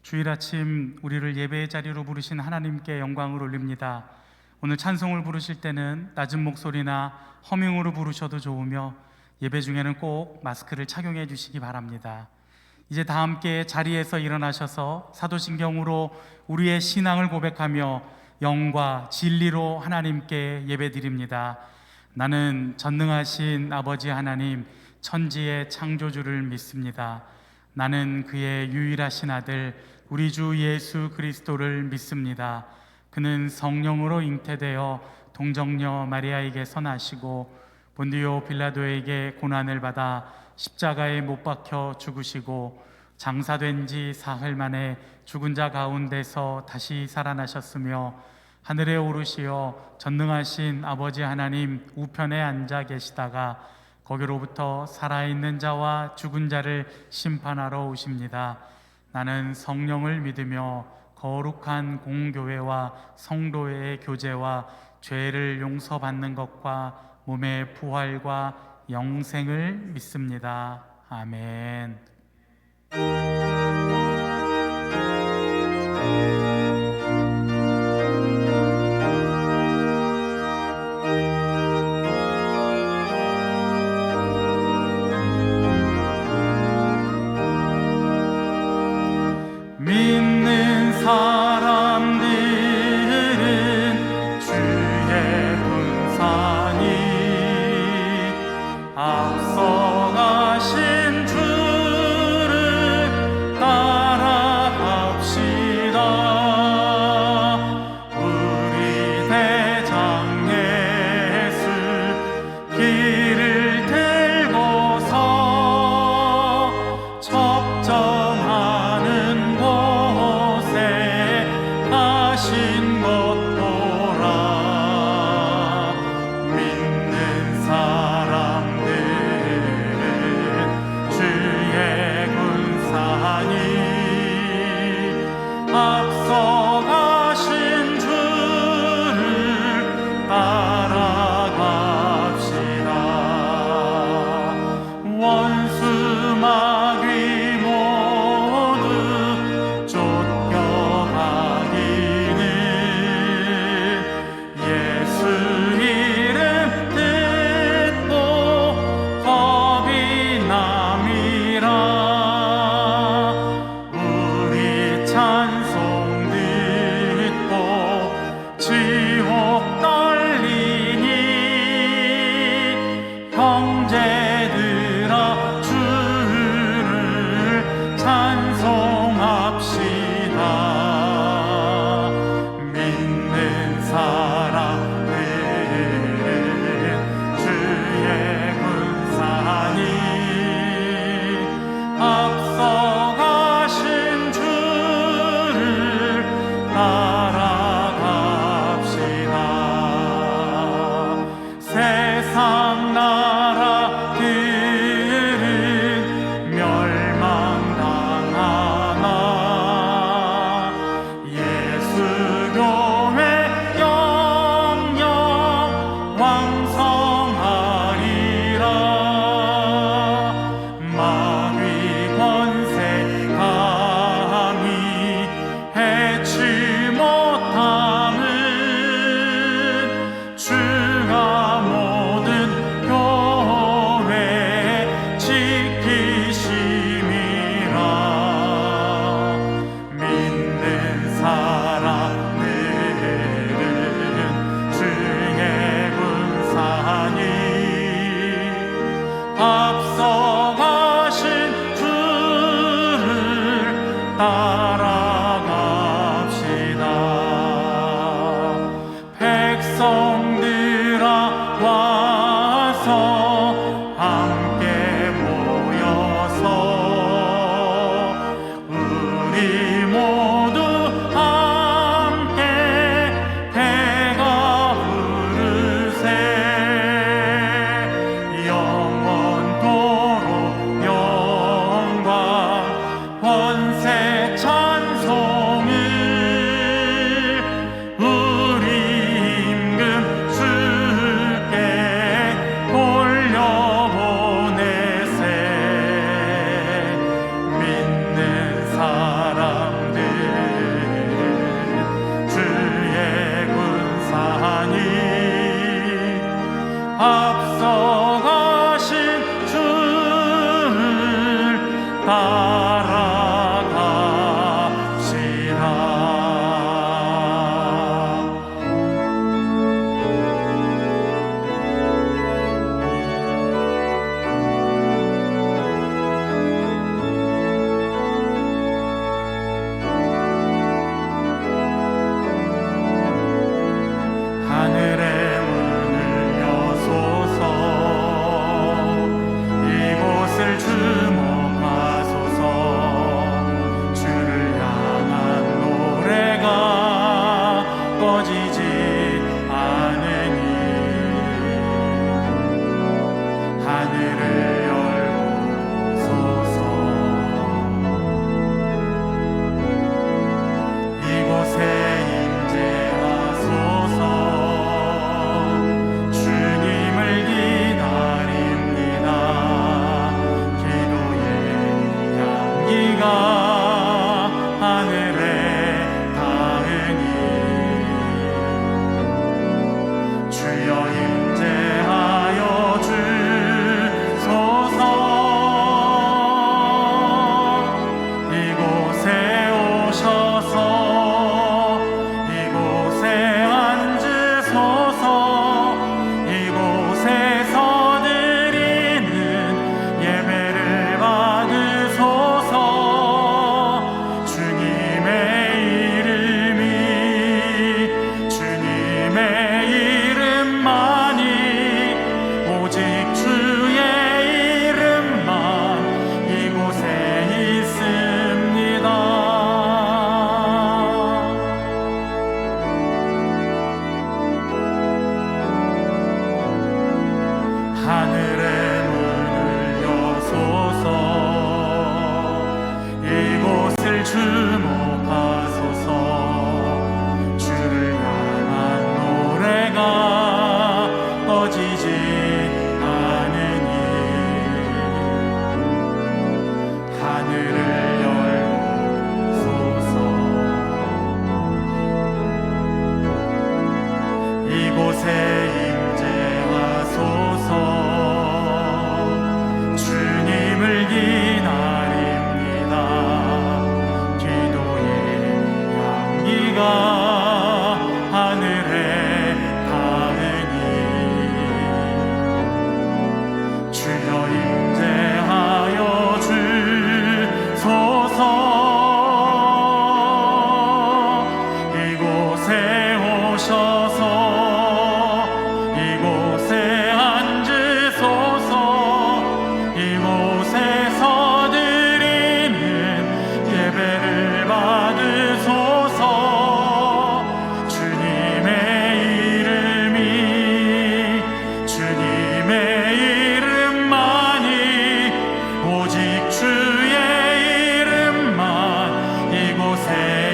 주일 아침 우리를 예배의 자리로 부르신 하나님께 영광을 올립니다. 오늘 찬송을 부르실 때는 낮은 목소리나 허밍으로 부르셔도 좋으며 예배 중에는 꼭 마스크를 착용해 주시기 바랍니다. 이제 다 함께 자리에서 일어나셔서 사도신경으로 우리의 신앙을 고백하며 영과 진리로 하나님께 예배드립니다. 나는 전능하신 아버지 하나님, 천지의 창조주를 믿습니다. 나는 그의 유일하신 아들 우리 주 예수 그리스도를 믿습니다. 그는 성령으로 잉태되어 동정녀 마리아에게서 나시고 본디오 빌라도에게 고난을 받아 십자가에 못 박혀 죽으시고 장사된 지 사흘 만에 죽은 자 가운데서 다시 살아나셨으며 하늘에 오르시어 전능하신 아버지 하나님 우편에 앉아 계시다가 거기로부터 살아있는 자와 죽은 자를 심판하러 오십니다. 나는 성령을 믿으며 거룩한 공교회와 성도의 교제와 죄를 용서받는 것과 몸의 부활과 영생을 믿습니다. 아멘. 믿는 사람들은 주의 군사니 앞서가신 주를 따라갑시다. 우리 대장 예수 길을 들고서 적정하는 하신 것 보라. 믿는 사람들은 주의 군사니 앞서가신 주를 따라갑시다. 원수 마귀 모두 쫓겨가기는 꺼지지 않으니 하늘을 열고 보소서. 이곳에 임재하소서. 주님을 기다립니다. 기도의 향기가 하늘에 닿으니 주여 임재하여 주소서. 이곳에 오셔서 이곳에 앉으소서. 이곳에서 드리는 예배를 받으소서. 주님의 이름이 주님의 이름만이 오직 주의 이름만 이곳에 있습니다. 하늘의 문을 여소서. 이곳을 주목하소서. 주를 향한 노래가 꺼지지 않으니 하늘을 열고 보소서. 이곳에 임재하소서. 주님을 기다립니다. 기도의 향기가 하늘에 닿으니 주여 임재하여 주소서. 이곳에 오셔서 이곳에 앉으소서. 이곳에서 드리는 예배를 받으소서. 주님의 이름이 주님의 이름만이 오직 주의 이름만 이곳에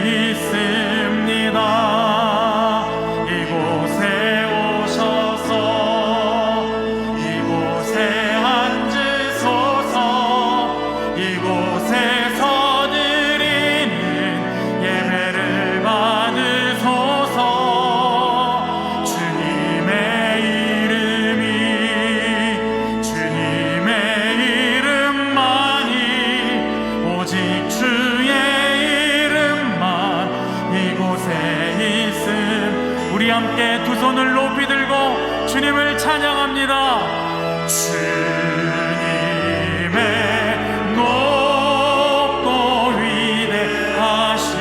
있습니다. 이곳에 오셔서 이곳에 앉으소서. 이곳에서 드리는 예배를 받으소서. 주님의 이름이 주님의 이름만이 오직 주의 이름만 이곳에 있음. 우리 함께 두 손을 높이 들고 주님을 찬양합니다. 주님의 높고 위대하심을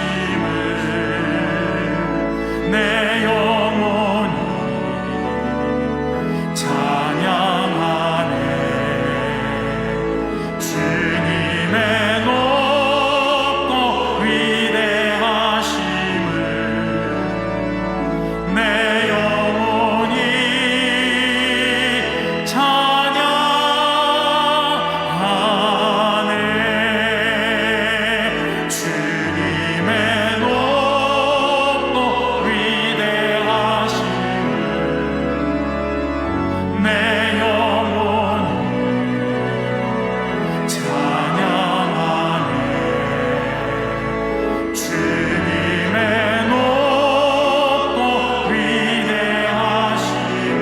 내 영혼이 찬양하네. 주님의 높고 위대하심을 내 영혼이 찬양하네. 주님의 높고 위대하심을 내 영혼이 찬양하네. 주님의 높고 위대하심을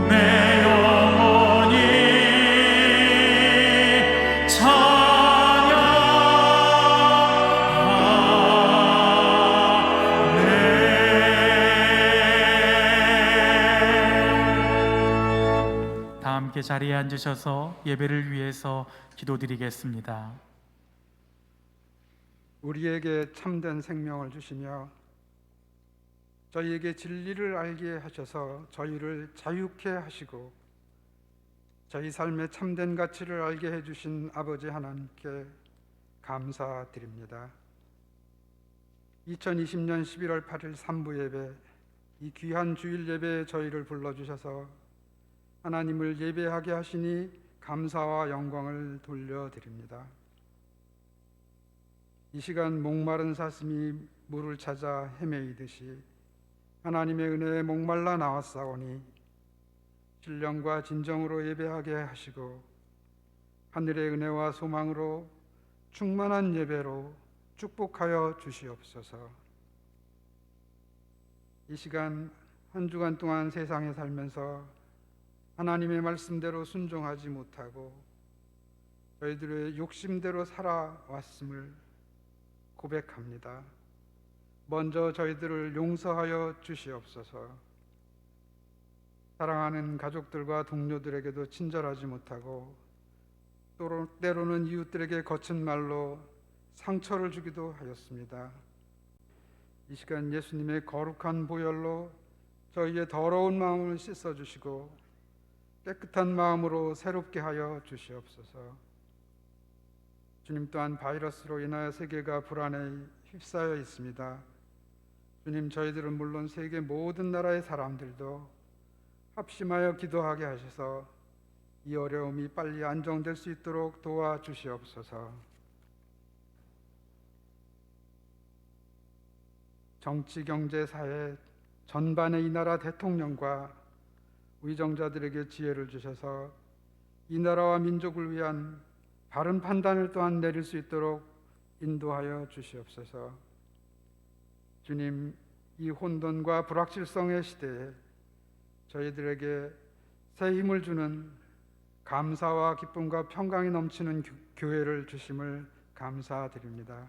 내 영혼이 찬양하네. 다 함께 자리에 앉으셔서 예배를 위해서 기도드리겠습니다. 우리에게 참된 생명을 주시며 저희에게 진리를 알게 하셔서 저희를 자유케 하시고 저희 삶의 참된 가치를 알게 해주신 아버지 하나님께 감사드립니다. 2020년 11월 8일 3부 예배, 이 귀한 주일 예배에 저희를 불러주셔서 하나님을 예배하게 하시니 감사와 영광을 돌려드립니다. 이 시간 목마른 사슴이 물을 찾아 헤매이듯이 하나님의 은혜에 목말라 나왔사오니 신령과 진정으로 예배하게 하시고 하늘의 은혜와 소망으로 충만한 예배로 축복하여 주시옵소서. 이 시간 한 주간 동안 세상에 살면서 하나님의 말씀대로 순종하지 못하고 저희들의 욕심대로 살아왔음을 고백합니다. 먼저 저희들을 용서하여 주시옵소서. 사랑하는 가족들과 동료들에게도 친절하지 못하고 때로는 이웃들에게 거친 말로 상처를 주기도 하였습니다. 이 시간 예수님의 거룩한 보혈로 저희의 더러운 마음을 씻어주시고 깨끗한 마음으로 새롭게 하여 주시옵소서. 주님, 또한 바이러스로 인하여 세계가 불안에 휩싸여 있습니다. 주님, 저희들은 물론 세계 모든 나라의 사람들도 합심하여 기도하게 하셔서 이 어려움이 빨리 안정될 수 있도록 도와주시옵소서. 정치, 경제, 사회 전반의 이 나라 대통령과 위정자들에게 지혜를 주셔서 이 나라와 민족을 위한 바른 판단을 또한 내릴 수 있도록 인도하여 주시옵소서. 주님, 이 혼돈과 불확실성의 시대에 저희들에게 새 힘을 주는 감사와 기쁨과 평강이 넘치는 교회를 주심을 감사드립니다.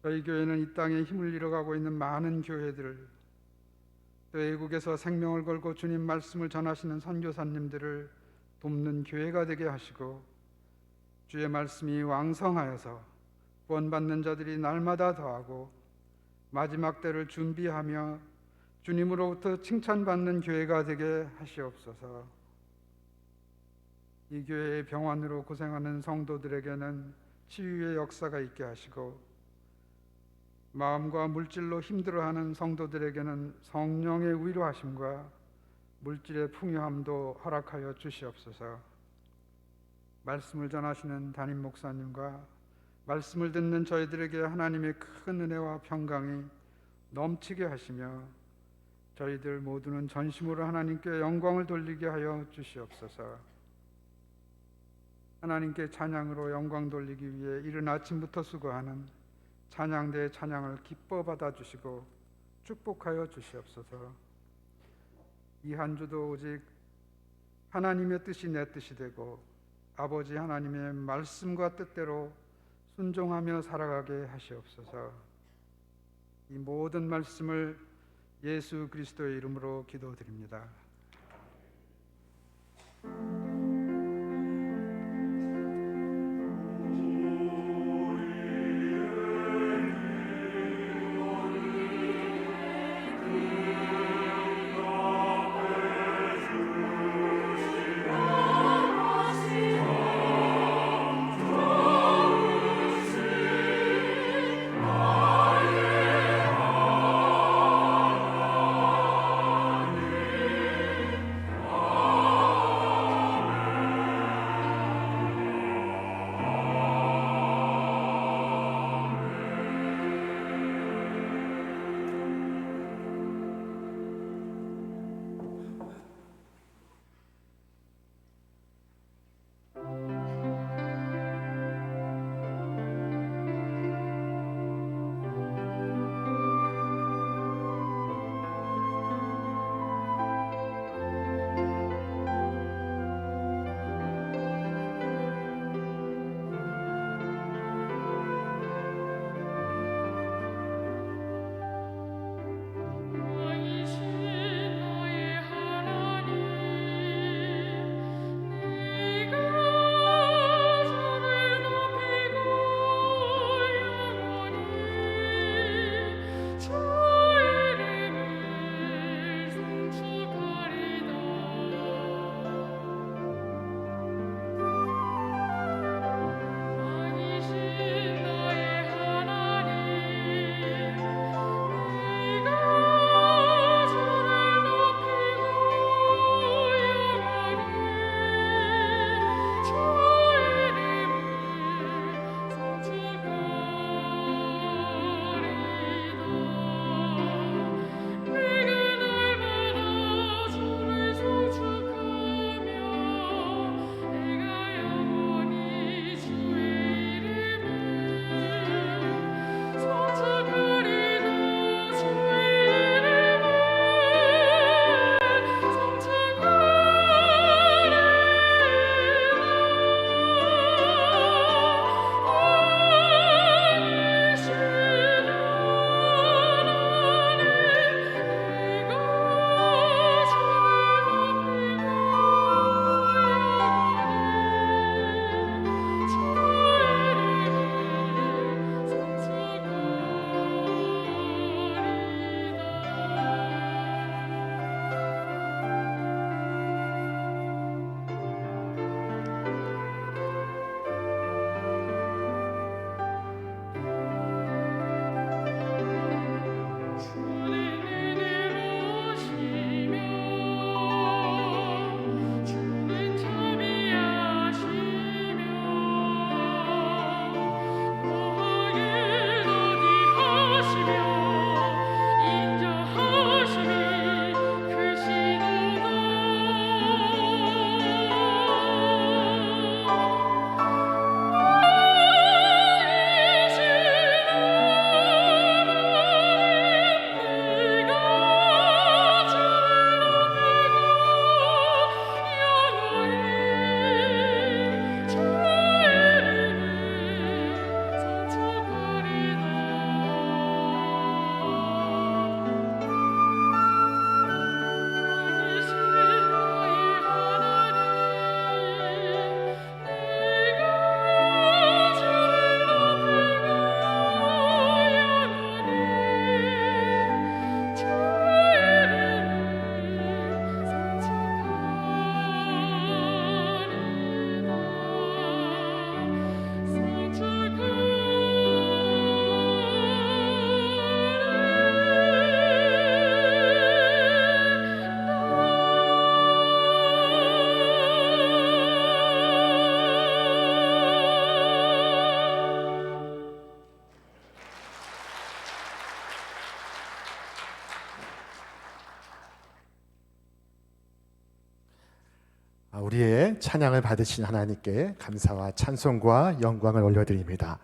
저희 교회는 이 땅에 힘을 잃어가고 있는 많은 교회들을, 또 외국에서 생명을 걸고 주님 말씀을 전하시는 선교사님들을 돕는 교회가 되게 하시고 주의 말씀이 왕성하여서 구원받는 자들이 날마다 더하고 마지막 때를 준비하며 주님으로부터 칭찬받는 교회가 되게 하시옵소서. 이 교회의 병환으로 고생하는 성도들에게는 치유의 역사가 있게 하시고 마음과 물질로 힘들어하는 성도들에게는 성령의 위로하심과 물질의 풍요함도 허락하여 주시옵소서. 말씀을 전하시는 담임 목사님과 말씀을 듣는 저희들에게 하나님의 큰 은혜와 평강이 넘치게 하시며 저희들 모두는 전심으로 하나님께 영광을 돌리게 하여 주시옵소서. 하나님께 찬양으로 영광 돌리기 위해 이른 아침부터 수고하는 찬양대의 찬양을 기뻐 받아주시고 축복하여 주시옵소서. 이 한 주도 오직 하나님의 뜻이 내 뜻이 되고 아버지 하나님의 말씀과 뜻대로 순종하며 살아가게 하시옵소서. 이 모든 말씀을 예수 그리스도의 이름으로 기도드립니다. 우리의 찬양을 받으신 하나님께 감사와 찬송과 영광을 올려드립니다.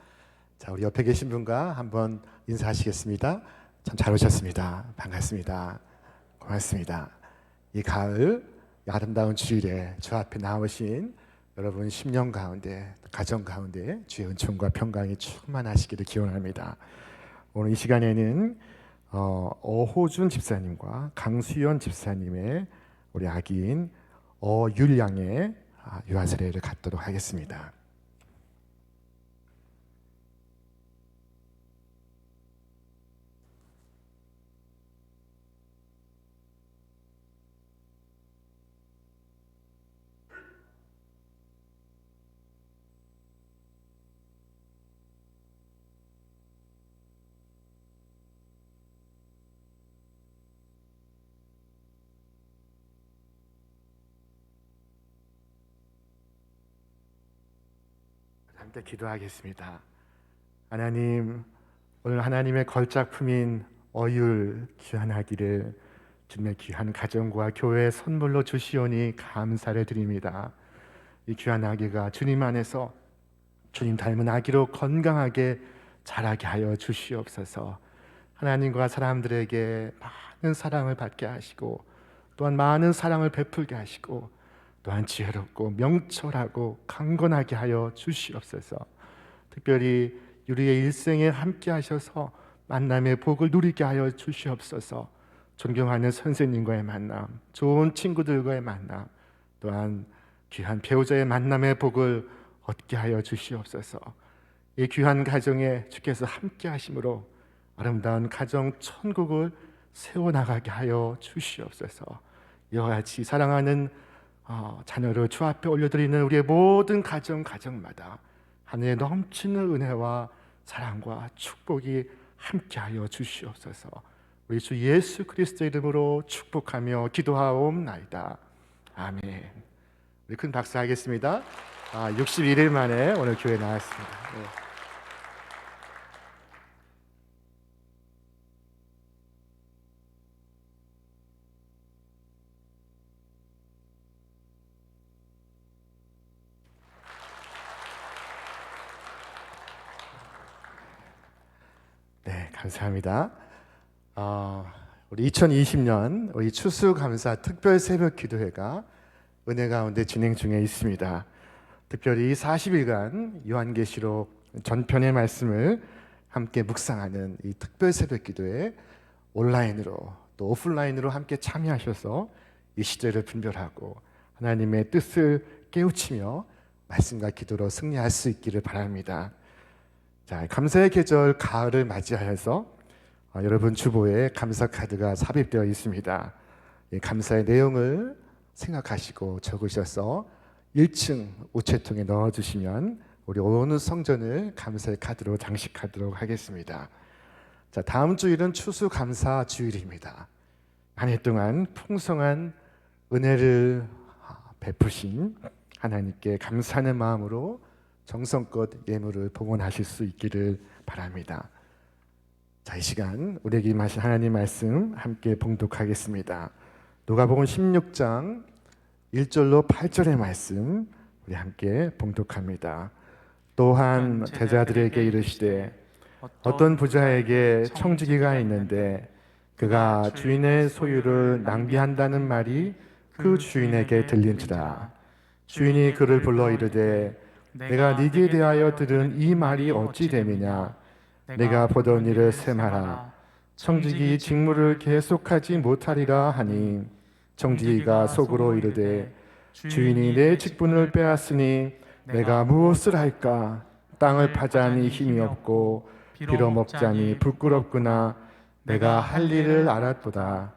자, 우리 옆에 계신 분과 한번 인사하시겠습니다. 참 잘 오셨습니다. 반갑습니다. 고맙습니다. 이 가을 아름다운 주일에 주 앞에 나오신 여러분 심령 가운데, 가정 가운데 주의 은총과 평강이 충만하시기를 기원합니다. 오늘 이 시간에는 어호준 집사님과 강수연 집사님의 우리 아기인 어율양의 유아 세례를 갖도록 하겠습니다. 함께 기도하겠습니다. 하나님, 오늘 하나님의 걸작품인 어율 귀한 아기를 주님의 귀한 가정과 교회에 선물로 주시오니 감사를 드립니다. 이 귀한 아기가 주님 안에서 주님 닮은 아기로 건강하게 자라게 하여 주시옵소서. 하나님과 사람들에게 많은 사랑을 받게 하시고 또한 많은 사랑을 베풀게 하시고 또한 지혜롭고 명철하고 강건하게 하여 주시옵소서. 특별히 우리의 일생에 함께 하셔서 만남의 복을 누리게 하여 주시옵소서. 존경하는 선생님과의 만남, 좋은 친구들과의 만남, 또한 귀한 배우자의 만남의 복을 얻게 하여 주시옵소서. 이 귀한 가정에 주께서 함께 하심으로 아름다운 가정 천국을 세워나가게 하여 주시옵소서. 이와 같이 사랑하는 자녀를 주 앞에 올려드리는 우리의 모든 가정마다 하늘에 넘치는 은혜와 사랑과 축복이 함께하여 주시옵소서. 우리 주 예수 그리스도의 이름으로 축복하며 기도하옵나이다. 아멘. 우리 큰 박수 하겠습니다. 61일 만에 오늘 교회 나왔습니다. 네, 감사합니다. 우리 2020년 우리 추수감사 특별 새벽 기도회가 은혜 가운데 진행 중에 있습니다. 특별히 40일간 요한계시록 전편의 말씀을 함께 묵상하는 이 특별 새벽 기도회 온라인으로 또 오프라인으로 함께 참여하셔서 이 시대를 분별하고 하나님의 뜻을 깨우치며 말씀과 기도로 승리할 수 있기를 바랍니다. 자, 감사의 계절 가을을 맞이하여서 여러분 주보에 감사 카드가 삽입되어 있습니다. 이 감사의 내용을 생각하시고 적으셔서 1층 우체통에 넣어주시면 우리 오늘 성전을 감사의 카드로 장식하도록 하겠습니다. 자, 다음 주일은 추수감사 주일입니다. 한 해 동안 풍성한 은혜를 베푸신 하나님께 감사하는 마음으로 정성껏 예물을 봉헌하실 수 있기를 바랍니다. 자, 이 시간 우리에게 임하신 하나님 말씀 함께 봉독하겠습니다. 누가복음 16장 1절로 8절의 말씀 우리 함께 봉독합니다. 또한 제자들에게 이르시되 어떤 부자에게 청지기가 있는데 그가 주인의 소유를 낭비한다는 말이 그 주인에게 들린지라. 주인이 그를 불러 이르되 내가 네게 대하여 들은 이 말이 어찌 됨이냐. 내가 보던 일을 셈하라. 청지기 직무를 계속하지 못하리라 하니 청지기가 속으로 이르되 주인이 내 직분을 빼앗으니 내가 무엇을 할까. 땅을 파자니 힘이 없고 빌어먹자니 부끄럽구나. 내가 할 일을 알았도다.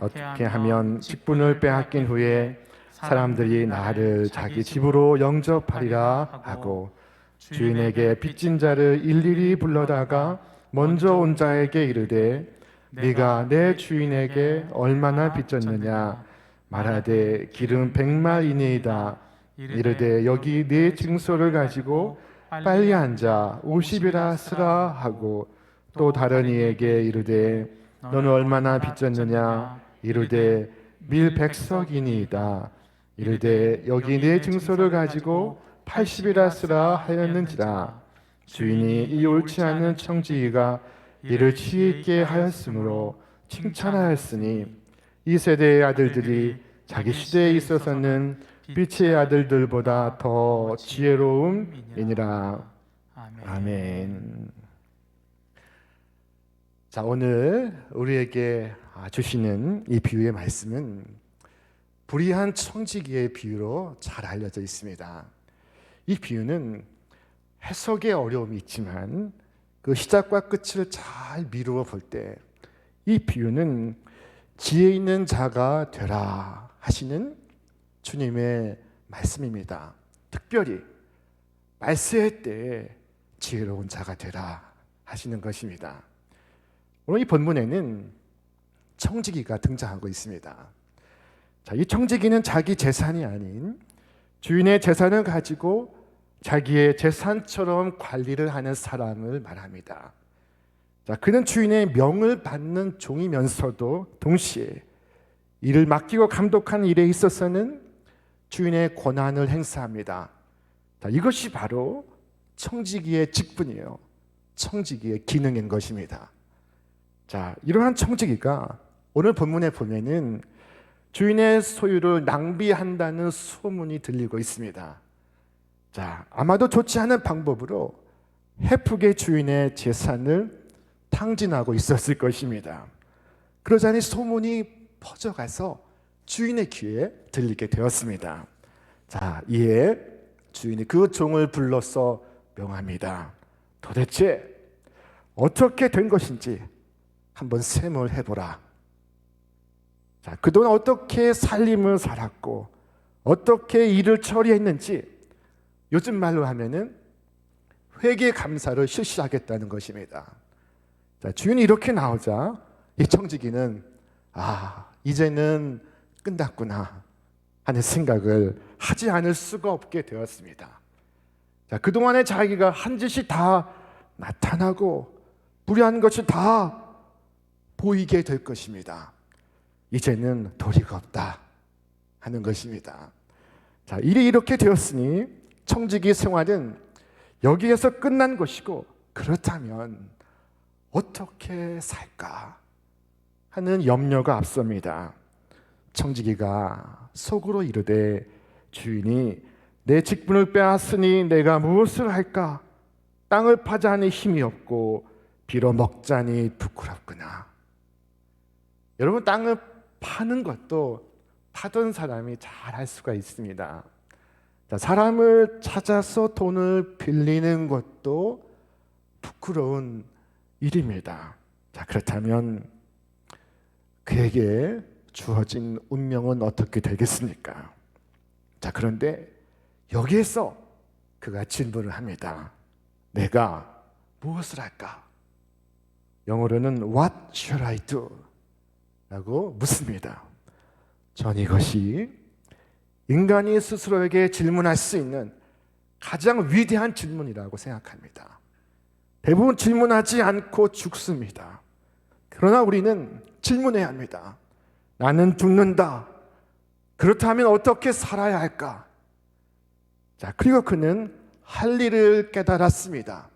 어떻게 하면 직분을 빼앗긴 후에 사람들이 나를 자기 집으로 영접하리라 하고 주인에게 빚진 자를 일일이 불러다가 먼저 온 자에게 이르되 네가 내 주인에게 얼마나 빚졌느냐. 말하되 기름 100마이니이다. 이르되 여기 네 증서를 가지고 빨리 앉아 50이라 쓰라 하고 또 다른 이에게 이르되 너는 얼마나 빚졌느냐. 이르되 밀 100석이니이다. 이르되 여기 내 증서를 가지고 80이라 쓰라 하였는지라. 주인이 이 옳지 않은 청지기가 이를 지혜 있게 하였으므로 칭찬하였으니 이 세대의 아들들이 자기 시대에 있어서는 빛의 아들들보다 더 지혜로움이니라. 아멘. 자, 오늘 우리에게 주시는 이 비유의 말씀은 불의한 청지기의 비유로 잘 알려져 있습니다. 이 비유는 해석의 어려움이 있지만 그 시작과 끝을 잘 미루어 볼 때 이 비유는 지혜 있는 자가 되라 하시는 주님의 말씀입니다. 특별히 말세의 때에 지혜로운 자가 되라 하시는 것입니다. 오늘 이 본문에는 청지기가 등장하고 있습니다. 자, 이 청지기는 자기 재산이 아닌 주인의 재산을 가지고 자기의 재산처럼 관리를 하는 사람을 말합니다. 자, 그는 주인의 명을 받는 종이면서도 동시에 이를 맡기고 감독하는 일에 있어서는 주인의 권한을 행사합니다. 자, 이것이 바로 청지기의 직분이에요. 청지기의 기능인 것입니다. 자, 이러한 청지기가 오늘 본문에 보면은 주인의 소유를 낭비한다는 소문이 들리고 있습니다. 자, 아마도 좋지 않은 방법으로 헤프게 주인의 재산을 탕진하고 있었을 것입니다. 그러자니 소문이 퍼져가서 주인의 귀에 들리게 되었습니다. 자, 이에 주인이 그 종을 불러서 명합니다. 도대체 어떻게 된 것인지 한번 셈을 해보라. 자, 그동안 어떻게 살림을 살았고 어떻게 일을 처리했는지 요즘 말로 하면은 회계 감사를 실시하겠다는 것입니다. 자, 주인이 이렇게 나오자 이 청지기는 이제는 끝났구나 하는 생각을 하지 않을 수가 없게 되었습니다. 자, 그동안에 자기가 한 짓이 다 나타나고 불의한 것이 다 보이게 될 것입니다. 이제는 도리가 없다 하는 것입니다. 자, 일이 이렇게 되었으니 청지기 생활은 여기에서 끝난 것이고, 그렇다면 어떻게 살까 하는 염려가 앞섭니다. 청지기가 속으로 이르되 주인이 내 직분을 빼앗으니 내가 무엇을 할까? 땅을 파자니 힘이 없고 빌어 먹자니 부끄럽구나. 여러분, 땅을 파는 것도 파던 사람이 잘 할 수가 있습니다. 자, 사람을 찾아서 돈을 빌리는 것도 부끄러운 일입니다. 자, 그렇다면 그에게 주어진 운명은 어떻게 되겠습니까? 자, 그런데 여기에서 그가 질문을 합니다. 내가 무엇을 할까? 영어로는 What shall I do? 라고 묻습니다. 전 이것이 인간이 스스로에게 질문할 수 있는 가장 위대한 질문이라고 생각합니다. 대부분 질문하지 않고 죽습니다. 그러나 우리는 질문해야 합니다. 나는 죽는다. 그렇다면 어떻게 살아야 할까? 자, 그리고 그는 할 일을 깨달았습니다.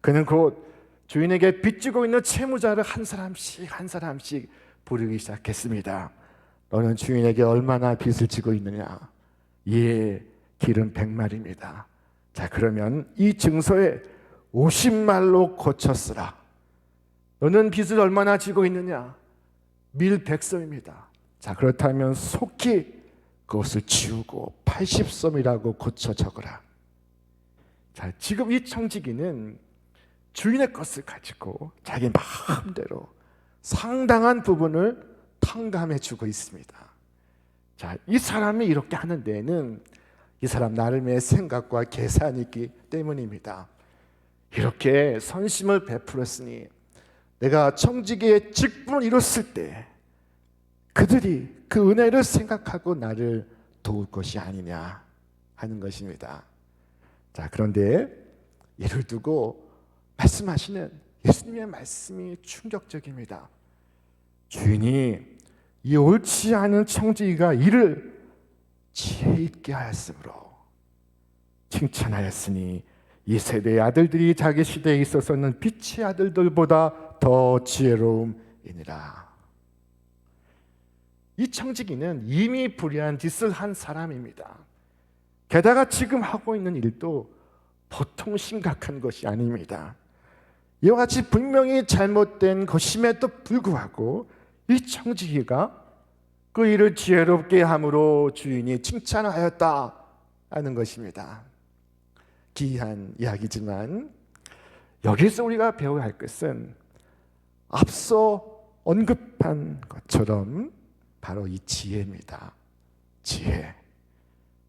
그는 곧 주인에게 빚지고 있는 채무자를 한 사람씩 부르기 시작했습니다. 너는 주인에게 얼마나 빚을 지고 있느냐? 예, 길은 100말입니다. 자, 그러면 이 증서에 50말로 고쳤으라. 너는 빚을 얼마나 지고 있느냐? 밀100섬입니다. 자, 그렇다면 속히 그것을 지우고 80섬이라고 고쳐 적으라. 자, 지금 이 청지기는 주인의 것을 가지고 자기 마음대로 상당한 부분을 탕감해 주고 있습니다. 자, 이 사람이 이렇게 하는 데에는 이 사람 나름의 생각과 계산이 있기 때문입니다. 이렇게 선심을 베풀었으니 내가 청지기의 직분을 이뤘을 때 그들이 그 은혜를 생각하고 나를 도울 것이 아니냐 하는 것입니다. 자, 그런데 이를 두고 말씀하시는 예수님의 말씀이 충격적입니다. 주인이 이 옳지 않은 청지기가 이를 지혜 있게 하였으므로 칭찬하였으니 이 세대의 아들들이 자기 시대에 있어서는 빛의 아들들보다 더 지혜로움이니라. 이 청지기는 이미 불의한 짓을 한 사람입니다. 게다가 지금 하고 있는 일도 보통 심각한 것이 아닙니다. 이와 같이 분명히 잘못된 것임에도 불구하고 이 청지기가 그 일을 지혜롭게 함으로 주인이 칭찬하였다 하는 것입니다. 기이한 이야기지만 여기서 우리가 배워야 할 것은 앞서 언급한 것처럼 바로 이 지혜입니다. 지혜.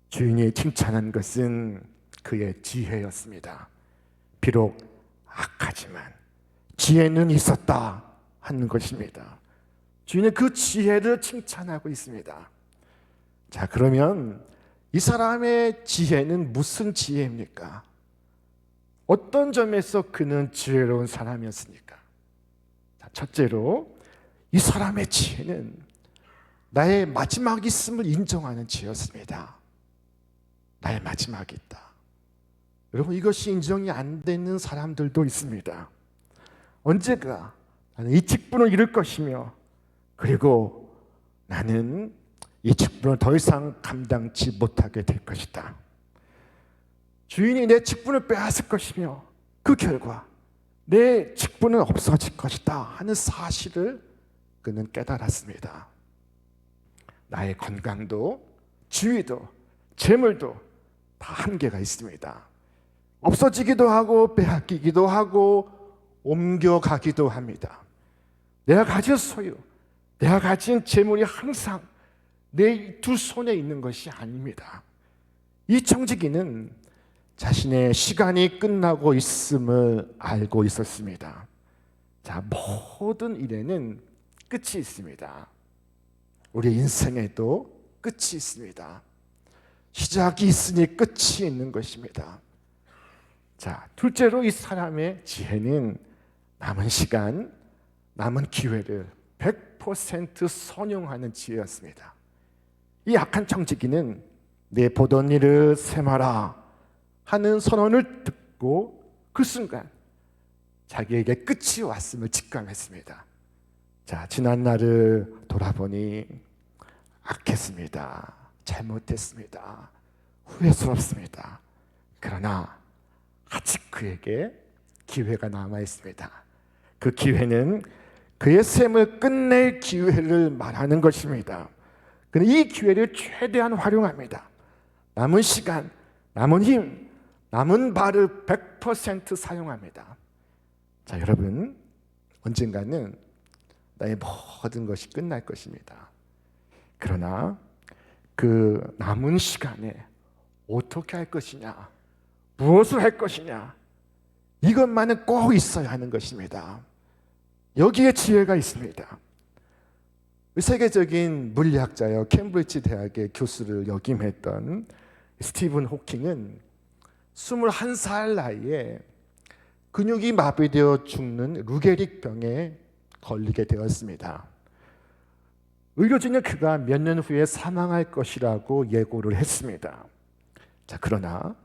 주인이 칭찬한 것은 그의 지혜였습니다. 비록 악하지만 지혜는 있었다 하는 것입니다. 주인은 그 지혜를 칭찬하고 있습니다. 자, 그러면 이 사람의 지혜는 무슨 지혜입니까? 어떤 점에서 그는 지혜로운 사람이었습니까? 자, 첫째로 이 사람의 지혜는 나의 마지막이 있음을 인정하는 지혜였습니다. 나의 마지막이 있다. 여러분, 이것이 인정이 안 되는 사람들도 있습니다. 언제가 나는 이 직분을 이룰 것이며 그리고 나는 이 직분을 더 이상 감당치 못하게 될 것이다. 주인이 내 직분을 빼앗을 것이며 그 결과 내 직분은 없어질 것이다 하는 사실을 그는 깨달았습니다. 나의 건강도 지위도 재물도 다 한계가 있습니다. 없어지기도 하고 빼앗기기도 하고 옮겨가기도 합니다. 내가 가진 소유, 내가 가진 재물이 항상 내 두 손에 있는 것이 아닙니다. 이 청지기는 자신의 시간이 끝나고 있음을 알고 있었습니다. 자, 모든 일에는 끝이 있습니다. 우리 인생에도 끝이 있습니다. 시작이 있으니 끝이 있는 것입니다. 자, 둘째로 이 사람의 지혜는 남은 시간, 남은 기회를 100% 선용하는 지혜였습니다. 이 악한 청지기는 내 보던 일을 세마라 하는 선언을 듣고 그 순간 자기에게 끝이 왔음을 직감했습니다. 자, 지난 날을 돌아보니 악했습니다. 잘못했습니다. 후회스럽습니다. 그러나 아직 그에게 기회가 남아 있습니다. 그 기회는 그의 삶을 끝낼 기회를 말하는 것입니다. 그는 이 기회를 최대한 활용합니다. 남은 시간, 남은 힘, 남은 발을 100% 사용합니다. 자, 여러분, 언젠가는 나의 모든 것이 끝날 것입니다. 그러나 그 남은 시간에 어떻게 할 것이냐, 무엇을 할 것이냐, 이것만은 꼭 있어야 하는 것입니다. 여기에 지혜가 있습니다. 세계적인 물리학자여 캠브리지 대학의 교수를 역임했던 스티븐 호킹은 21살 나이에 근육이 마비되어 죽는 루게릭 병에 걸리게 되었습니다. 의료진은 그가 몇 년 후에 사망할 것이라고 예고를 했습니다. 자, 그러나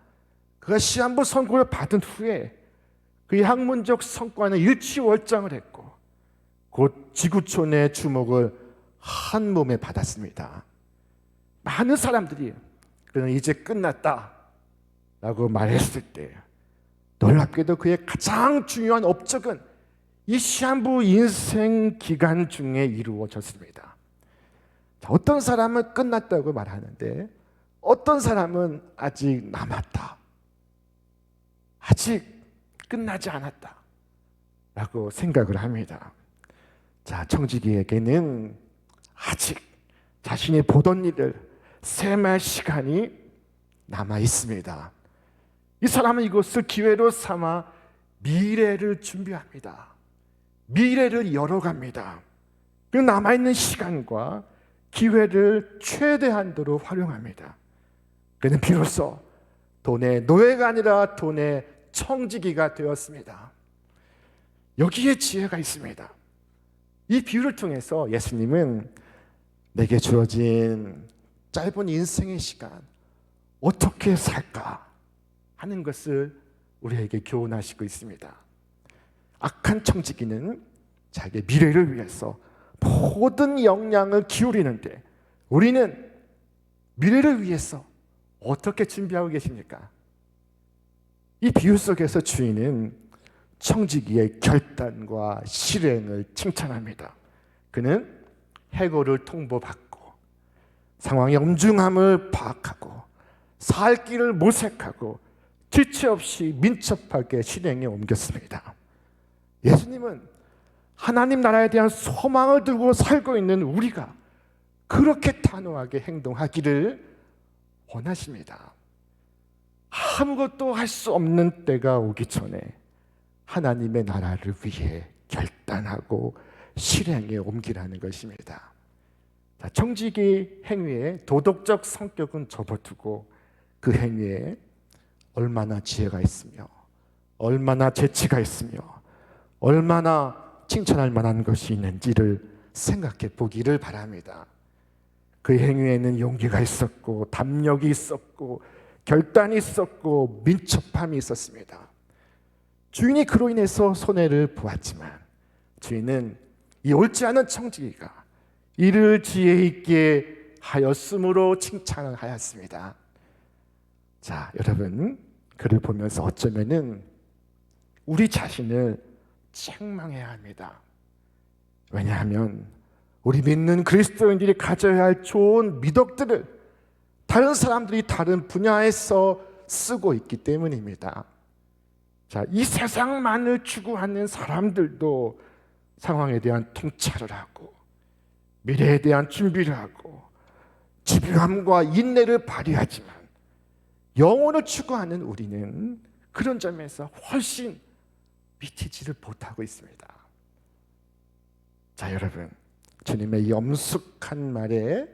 그가 시한부 선고를 받은 후에 그의 학문적 성과는 일취월장을 했고 곧 지구촌의 주목을 한 몸에 받았습니다. 많은 사람들이 그는 이제 끝났다 라고 말했을 때 놀랍게도 그의 가장 중요한 업적은 이 시한부 인생 기간 중에 이루어졌습니다. 자, 어떤 사람은 끝났다고 말하는데 어떤 사람은 아직 남았다, 아직 끝나지 않았다 라고 생각을 합니다. 자, 청지기에게는 아직 자신이 보던 일을 세말 시간이 남아 있습니다. 이 사람은 이것을 기회로 삼아 미래를 준비합니다. 미래를 열어갑니다. 그 남아있는 시간과 기회를 최대한도로 활용합니다. 그는 비로소 돈의 노예가 아니라 돈의 청지기가 되었습니다. 여기에 지혜가 있습니다. 이 비유를 통해서 예수님은 내게 주어진 짧은 인생의 시간 어떻게 살까 하는 것을 우리에게 교훈하시고 있습니다. 악한 청지기는 자기의 미래를 위해서 모든 역량을 기울이는데 우리는 미래를 위해서 어떻게 준비하고 계십니까? 이 비유 속에서 주인은 청지기의 결단과 실행을 칭찬합니다. 그는 해고를 통보받고 상황의 엄중함을 파악하고 살 길을 모색하고 지체 없이 민첩하게 실행에 옮겼습니다. 예수님은 하나님 나라에 대한 소망을 두고 살고 있는 우리가 그렇게 단호하게 행동하기를 원하십니다. 아무것도 할 수 없는 때가 오기 전에 하나님의 나라를 위해 결단하고 실행에 옮기라는 것입니다. 청지기 행위의 도덕적 성격은 접어두고 그 행위에 얼마나 지혜가 있으며 얼마나 재치가 있으며 얼마나 칭찬할 만한 것이 있는지를 생각해 보기를 바랍니다. 그 행위에는 용기가 있었고 담력이 있었고 결단이 있었고 민첩함이 있었습니다. 주인이 그로 인해서 손해를 보았지만 주인은 이 옳지 않은 청지기가 이를 지혜 있게 하였으므로 칭찬을 하였습니다. 자, 여러분, 그를 보면서 어쩌면은 우리 자신을 책망해야 합니다. 왜냐하면 우리 믿는 그리스도인들이 가져야 할 좋은 미덕들을 다른 사람들이 다른 분야에서 쓰고 있기 때문입니다. 자, 이 세상만을 추구하는 사람들도 상황에 대한 통찰을 하고 미래에 대한 준비를 하고 집요함과 인내를 발휘하지만 영혼을 추구하는 우리는 그런 점에서 훨씬 미치지를 못하고 있습니다. 자, 여러분, 주님의 이 엄숙한 말에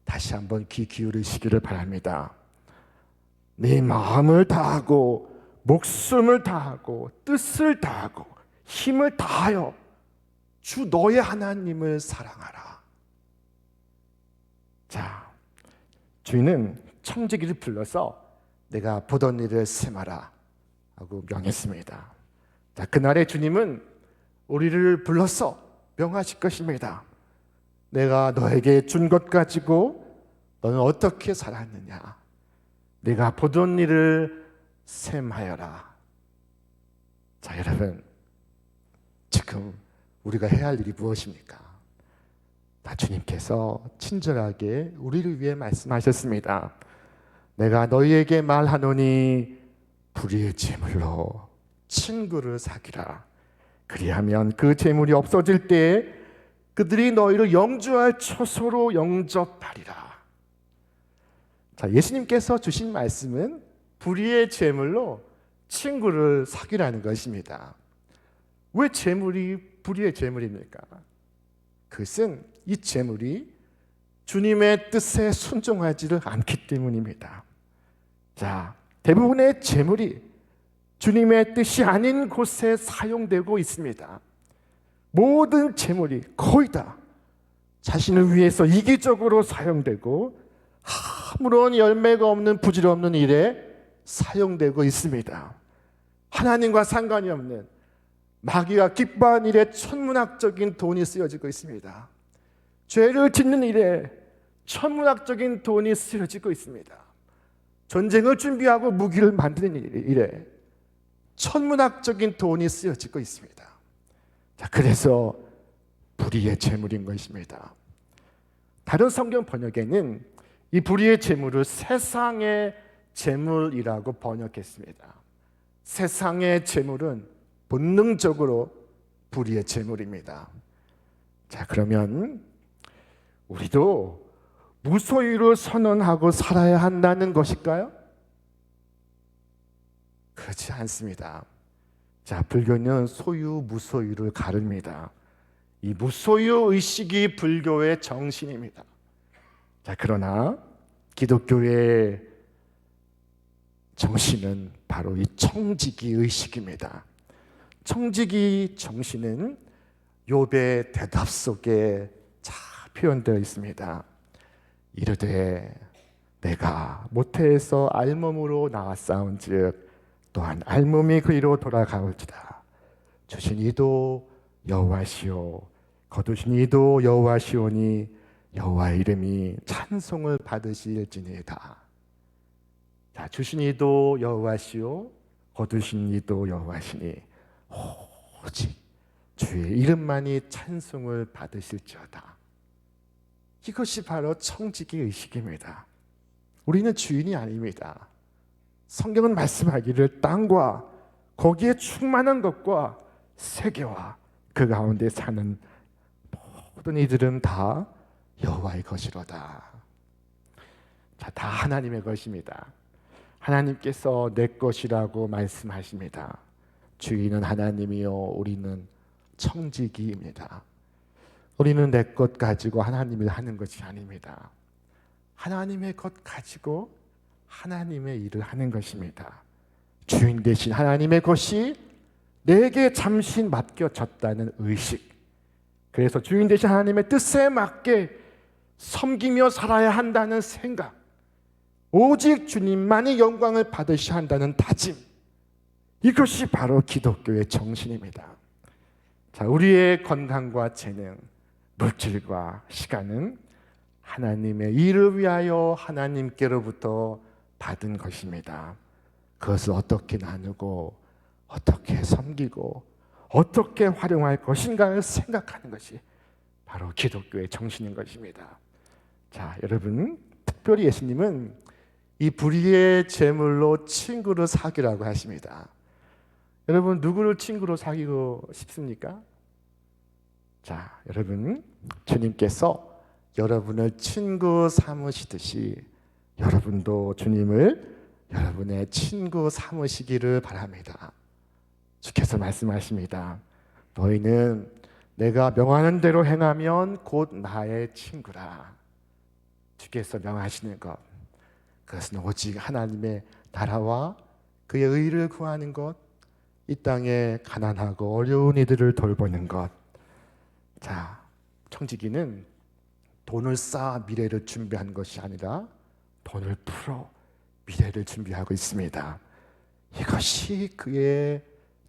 다시 한번 귀 기울이시기를 바랍니다. 네 마음을 다하고 목숨을 다하고 뜻을 다하고 힘을 다하여 주 너의 하나님을 사랑하라. 자, 주인은 청지기를 불러서 내가 보던 일을 sem하라 하고 명했습니다. 자, 그날의 주님은 우리를 불러서 명하실 것입니다. 내가 너에게 준 것 가지고 너는 어떻게 살았느냐? 내가 보던 일을 sem하여라. 자, 여러분, 지금 우리가 해야 할 일이 무엇입니까? 다 주님께서 친절하게 우리를 위해 말씀하셨습니다. 내가 너희에게 말하노니 불의의 제물로 친구를 사귀라. 그리하면 그 제물이 없어질 때에 그들이 너희를 영주할 처소로 영접하리라. 자, 예수님께서 주신 말씀은 불의의 제물로 친구를 사귀라는 것입니다. 왜 제물이 불의의 제물입니까? 그것은 이 제물이 주님의 뜻에 순종하지를 않기 때문입니다. 자, 대부분의 제물이 주님의 뜻이 아닌 곳에 사용되고 있습니다. 모든 제물이 거의 다 자신을 위해서 이기적으로 사용되고 아무런 열매가 없는 부질없는 일에 사용되고 있습니다. 하나님과 상관이 없는 마귀가 기뻐하는 일에 천문학적인 돈이 쓰여지고 있습니다. 죄를 짓는 일에 천문학적인 돈이 쓰여지고 있습니다. 전쟁을 준비하고 무기를 만드는 일에 천문학적인 돈이 쓰여지고 있습니다. 자, 그래서 불의의 제물인 것입니다. 다른 성경 번역에는 이 불의의 제물을 세상의 제물이라고 번역했습니다. 세상의 제물은 본능적으로 불의의 제물입니다. 자, 그러면 우리도 무소유를 선언하고 살아야 한다는 것일까요? 그렇지 않습니다. 자, 불교는 소유, 무소유를 가릅니다. 이 무소유 의식이 불교의 정신입니다. 자, 그러나 기독교의 정신은 바로 이 청지기 의식입니다. 청지기 정신은 욥의 대답 속에 잘 표현되어 있습니다. 이르되 내가 모태에서 알몸으로 나왔사온즉 또한 알몸이 그리로 돌아가올지다. 주신 이도 여호와시오 거두신 이도 여호와시오니 여호와의 이름이 찬송을 받으실지니이다. 자, 주신 이도 여호와시오 거두신 이도 여호와시니 오직 주의 이름만이 찬송을 받으실지어다. 이것이 바로 청지기의 의식입니다. 우리는 주인이 아닙니다. 성경은 말씀하기를 땅과 거기에 충만한 것과 세계와 그 가운데 사는 모든 이들은 다 여호와의 것이로다. 자, 다 하나님의 것입니다. 하나님께서 내 것이라고 말씀하십니다. 주인은 하나님이요 우리는 청지기입니다. 우리는 내 것 가지고 하나님을 하는 것이 아닙니다. 하나님의 것 가지고 하나님의 일을 하는 것입니다. 주인 대신 하나님의 것이 내게 잠시 맡겨졌다는 의식. 그래서 주인 대신 하나님의 뜻에 맞게 섬기며 살아야 한다는 생각. 오직 주님만이 영광을 받으셔야 한다는 다짐. 이것이 바로 기독교의 정신입니다. 자, 우리의 건강과 재능, 물질과 시간은 하나님의 일을 위하여 하나님께로부터 받은 것입니다. 그것을 어떻게 나누고 어떻게 섬기고 어떻게 활용할 것인가를 생각하는 것이 바로 기독교의 정신인 것입니다. 자, 여러분, 특별히 예수님은 이 불의의 재물로 친구를 사귀라고 하십니다. 여러분, 누구를 친구로 사귀고 싶습니까? 자, 여러분, 주님께서 여러분을 친구 삼으시듯이 여러분도 주님을 여러분의 친구 삼으시기를 바랍니다. 주께서 말씀하십니다. 너희는 내가 명하는 대로 행하면 곧 나의 친구라. 주께서 명하시는 것, 그것은 오직 하나님의 나라와 그의 의를 구하는 것, 이 땅에 가난하고 어려운 이들을 돌보는 것. 자, 청지기는 돈을 쌓아 미래를 준비한 것이 아니라 돈을 풀어 미래를 준비하고 있습니다. 이것이 그의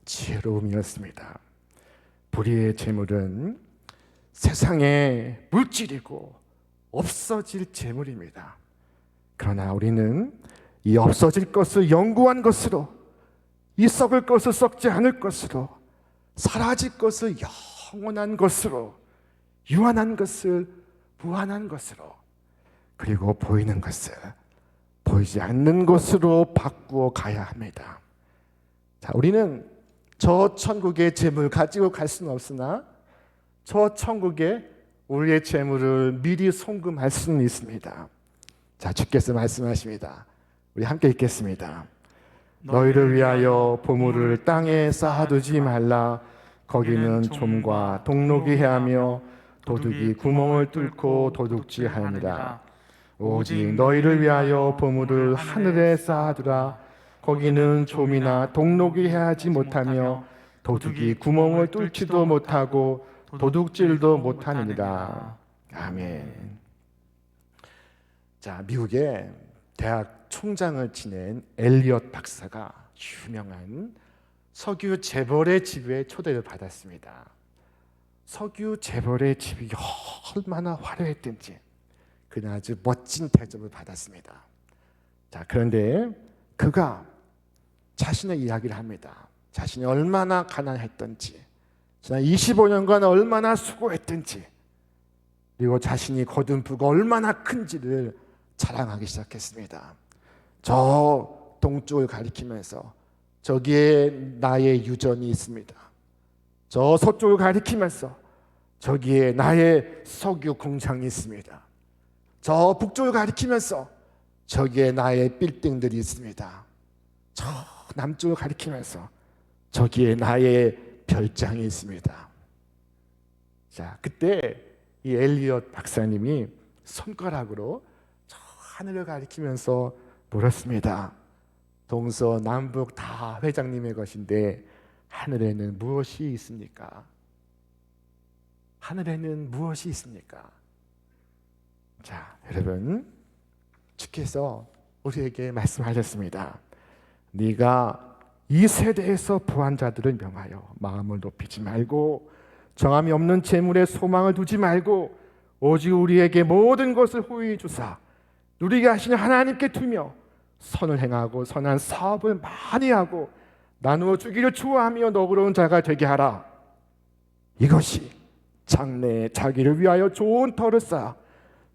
지혜로움이었습니다. 불의의 재물은 세상의 물질이고 없어질 재물입니다. 그러나 우리는 이 없어질 것을 영구한 것으로, 이 썩을 것을 썩지 않을 것으로, 사라질 것을 영원한 것으로, 유한한 것을 무한한 것으로, 그리고 보이는 것을 보이지 않는 것으로 바꾸어 가야 합니다. 자, 우리는 저 천국의 재물 가지고 갈 수는 없으나 저 천국에 우리의 재물을 미리 송금할 수는 있습니다. 자, 주께서 말씀하십니다. 우리 함께 읽겠습니다. 너희를 위하여 보물을 땅에 쌓아두지 말라. 거기는 좀과 동록이 해하며 도둑이 구멍을 뚫고 도둑질하느니라. 오직 너희를 위하여 보물을 하늘에 쌓아두라. 거기는 좀이나 동록이 해하지 못하며 도둑이 구멍을 뚫지도 못하고 도둑질도 못하느니라. 아멘. 자, 미국의 대학 총장을 지낸 엘리엇 박사가 유명한 석유 재벌의 집에 초대를 받았습니다. 석유 재벌의 집이 얼마나 화려했든지 그는 아주 멋진 대접을 받았습니다. 자, 그런데 그가 자신의 이야기를 합니다. 자신이 얼마나 가난했던지, 지난 25년간 얼마나 수고했던지, 그리고 자신이 거둔 부가 얼마나 큰지를 자랑하기 시작했습니다. 저 동쪽을 가리키면서 저기에 나의 유전이 있습니다. 저 서쪽을 가리키면서 저기에 나의 석유 공장이 있습니다. 저 북쪽을 가리키면서 저기에 나의 빌딩들이 있습니다. 저 남쪽을 가리키면서 저기에 나의 별장이 있습니다. 자, 그때 이 엘리엇 박사님이 손가락으로 저 하늘을 가리키면서 물었습니다. 동서남북 다 회장님의 것인데 하늘에는 무엇이 있습니까? 하늘에는 무엇이 있습니까? 자, 여러분, 주께서 우리에게 말씀하셨습니다. 네가 이 세대에서 부한 자들을 명하여 마음을 높이지 말고 정함이 없는 재물에 소망을 두지 말고 오직 우리에게 모든 것을 호의해 주사 누리게 하시는 하나님께 두며 선을 행하고 선한 사업을 많이 하고 나누어 주기를 좋아하며 너그러운 자가 되게 하라. 이것이 장래에 자기를 위하여 좋은 터를 쌓아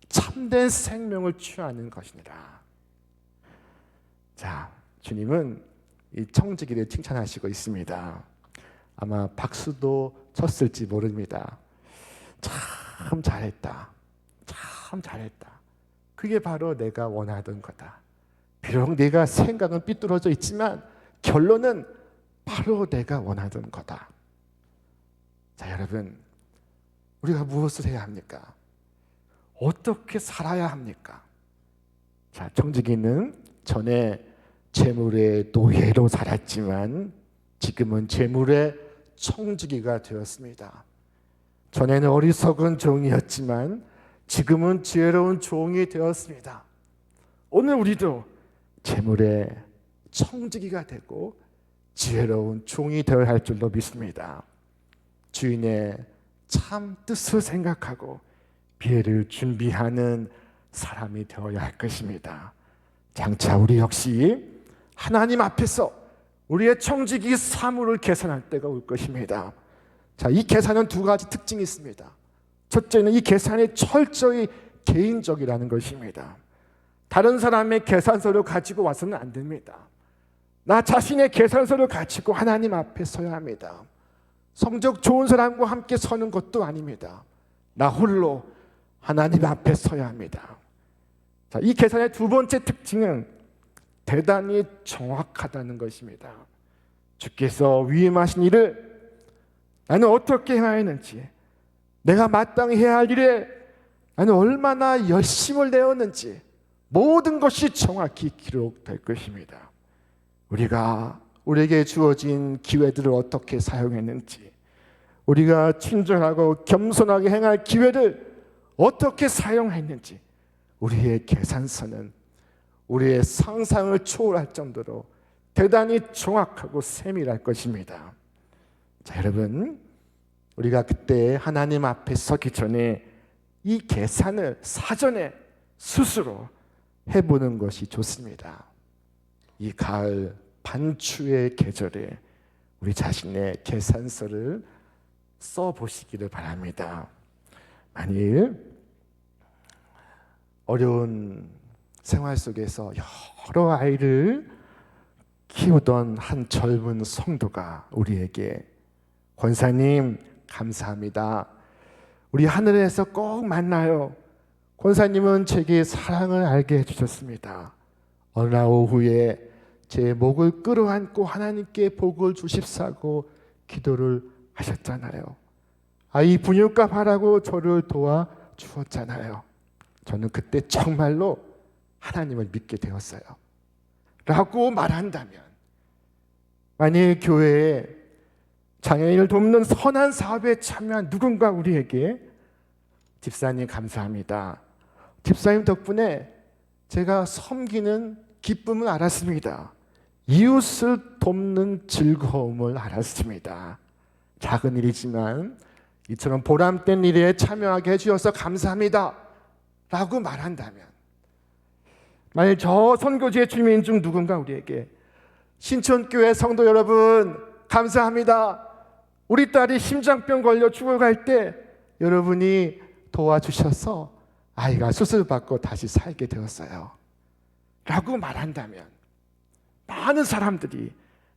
참된 생명을 취하는 것이니라. 자, 주님은 이 청지기를 칭찬하시고 있습니다. 아마 박수도 쳤을지 모릅니다. 참 잘했다. 참 잘했다. 그게 바로 내가 원하던 거다. 비록 내가 생각은 삐뚤어져 있지만 결론은 바로 내가 원하던 거다. 자, 여러분, 우리가 무엇을 해야 합니까? 어떻게 살아야 합니까? 자, 청지기는 전에 재물의 노예로 살았지만 지금은 재물의 청지기가 되었습니다. 전에는 어리석은 종이었지만 지금은 지혜로운 종이 되었습니다. 오늘 우리도 재물의 청지기가 되고 지혜로운 종이 되어야 할 줄로 믿습니다. 주인의 참 뜻을 생각하고 비애를 준비하는 사람이 되어야 할 것입니다. 장차 우리 역시 하나님 앞에서 우리의 청지기 사물을 계산할 때가 올 것입니다. 자, 이 계산은 두 가지 특징이 있습니다. 첫째는 이 계산이 철저히 개인적이라는 것입니다. 다른 사람의 계산서를 가지고 와서는 안 됩니다. 나 자신의 계산서를 가지고 하나님 앞에 서야 합니다. 성적 좋은 사람과 함께 서는 것도 아닙니다. 나 홀로 하나님 앞에 서야 합니다. 자, 이 계산의 두 번째 특징은 대단히 정확하다는 것입니다. 주께서 위임하신 일을 나는 어떻게 해야 하는지, 내가 마땅히 해야 할 일에 나는 얼마나 열심을 내었는지 모든 것이 정확히 기록될 것입니다. 우리가 우리에게 주어진 기회들을 어떻게 사용했는지, 우리가 친절하고 겸손하게 행할 기회를 어떻게 사용했는지, 우리의 계산서는 우리의 상상을 초월할 정도로 대단히 정확하고 세밀할 것입니다. 자, 여러분, 우리가 그때 하나님 앞에 서기 전에 이 계산을 사전에 스스로 해보는 것이 좋습니다. 이 가을 반추의 계절에 우리 자신의 계산서를 써보시기를 바랍니다. 만일 어려운 생활 속에서 여러 아이를 키우던 한 젊은 성도가 우리에게 권사님 감사합니다. 우리 하늘에서 꼭 만나요. 권사님은 제게 사랑을 알게 해주셨습니다. 어느 날 오후에 제 목을 끌어안고 하나님께 복을 주십사고 기도를 하셨잖아요. 아이 분유값 하라고 저를 도와주었잖아요. 저는 그때 정말로 하나님을 믿게 되었어요. 라고 말한다면, 만일 교회에 장애인을 돕는 선한 사업에 참여한 누군가 우리에게 집사님 감사합니다. 집사님 덕분에 제가 섬기는 기쁨을 알았습니다. 이웃을 돕는 즐거움을 알았습니다. 작은 일이지만 이처럼 보람된 일에 참여하게 해주셔서 감사합니다. 라고 말한다면, 만일 저 선교지의 주민 중 누군가 우리에게 신천교회 성도 여러분 감사합니다. 우리 딸이 심장병 걸려 죽어갈 때 여러분이 도와주셔서 아이가 수술받고 다시 살게 되었어요. 라고 말한다면, 많은 사람들이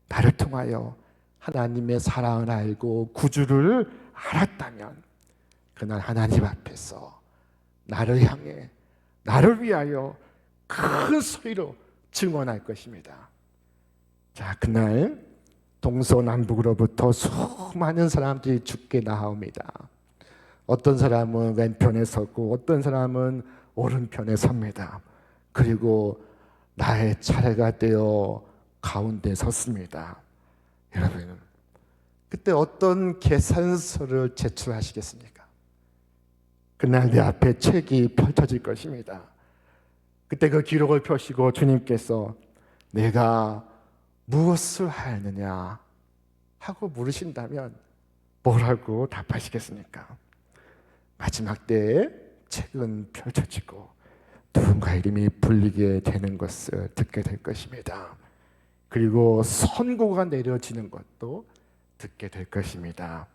나를 통하여 하나님의 사랑을 알고 구주를 알았다면 그날 하나님 앞에서 나를 향해, 나를 위하여 큰 소리로 증언할 것입니다. 자, 그날 동서남북으로부터 수많은 사람들이 죽게 나옵니다. 어떤 사람은 왼편에 서고 어떤 사람은 오른편에 섭니다. 그리고 나의 차례가 되어 가운데 섰습니다. 여러분, 그때 어떤 계산서를 제출하시겠습니까? 그날 내 앞에 책이 펼쳐질 것입니다. 그때 그 기록을 펴시고 주님께서 내가 무엇을 하였느냐 하고 물으신다면 뭐라고 답하시겠습니까? 마지막 때에 책은 펼쳐지고 누군가 이름이 불리게 되는 것을 듣게 될 것입니다. 그리고 선고가 내려지는 것도 듣게 될 것입니다.